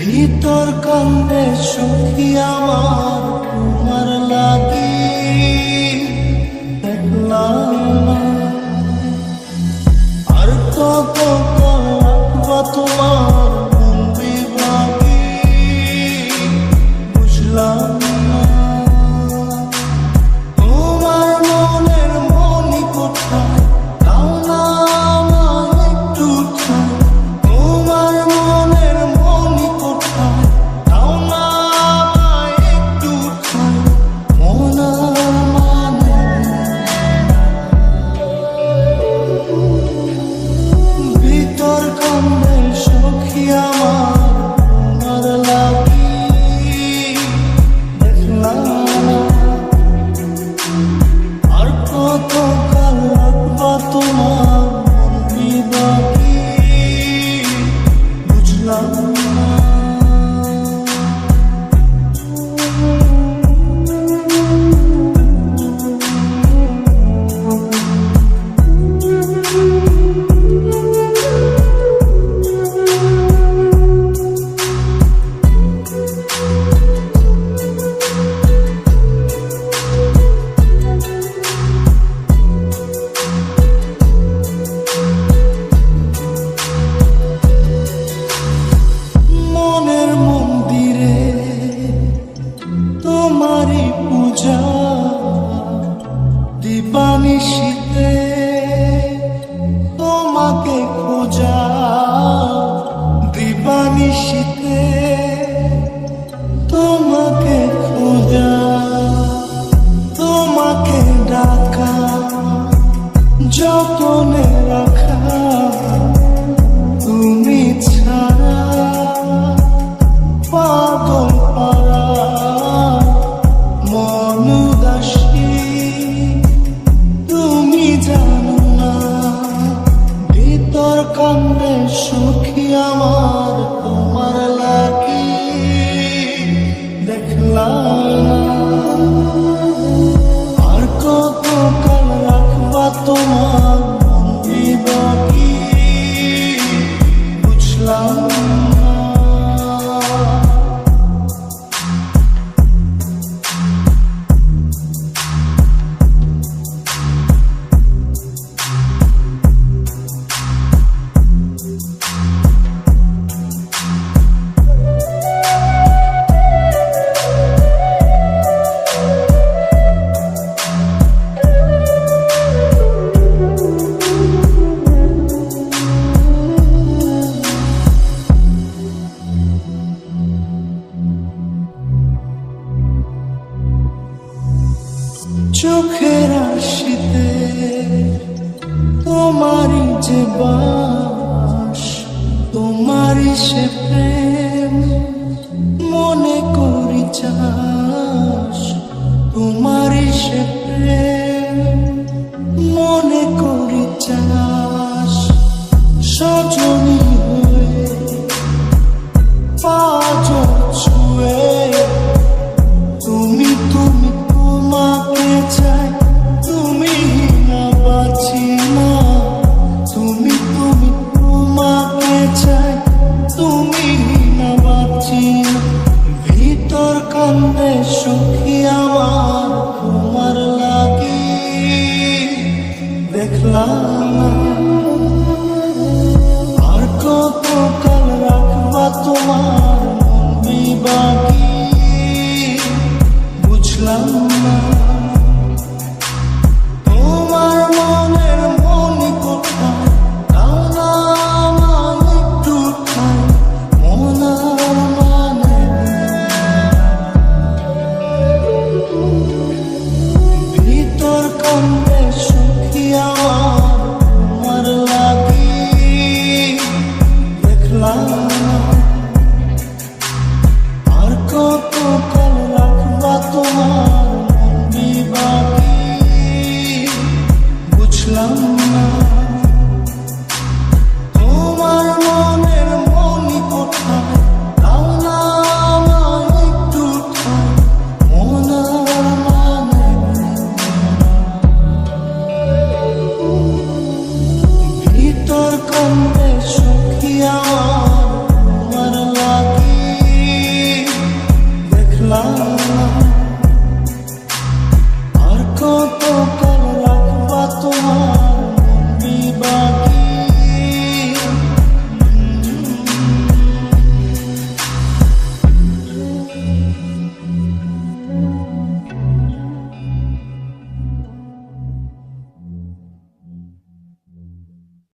ভিতর কান্দে সখী আমার তোমার লাগি দেখলাম না। আর কত রাখবা তোমার মন বিভাগী বুঝলাম না। তোমার মনের মনি কোথায় দাও না আমায় একটু ঠাঁই। তোমার মনের মনি কোথায় দাও না আমায় একটু ঠাঁই। মন মানে ভিতর কান্দে সখী আমার তোমার লাগি দেখলাম না। আর কত কাল রাখবা তোমার মন বিভাগী বুঝলাম না। মনের মন্দিরে তোমারই পূজা দিবানিশীতে তোমাকে খোঁজা দিবানিশীতে তোমাকে খোঁজা তোমাকে ডাকা যতনে রাখা তুমি ছাড়া পাগল পারা মন উদাসী তুমি জানো না। ভিতর কান্দে সখী আমার তোমার লাগি দেখলাম না। আর কত কাল রাখবা তোমার মন বিভাগী বুঝলাম না। চোখের আশিতে তোমারই যে বাস তোমারই সে প্রেম মনে করি চাস। তোমারই সে প্রেম মনে করি চাস। সজনী হয়ে পাঁচ ছুঁয়ে তুমি তুমি তোমাকে চাই তুমি না বাঁচি না। তুমি তুমি তোমাকে চাই তুমি না বাঁচি না। ভিতর কান্দে সখী আমার তোমার লাগি দেখলাম না। আর কত কাল রাখবা তোমার মন বিভাগী বুঝলাম না। তোমার মনের মনি কোথায় দাও না আমায় একটু ঠাঁই। মন মানে ভিতর কান্দে সখী আমার তোমার লাগি দেখলাম না। আর কত কাল রাখবা তোমার মন বিভাগী বুঝলাম না।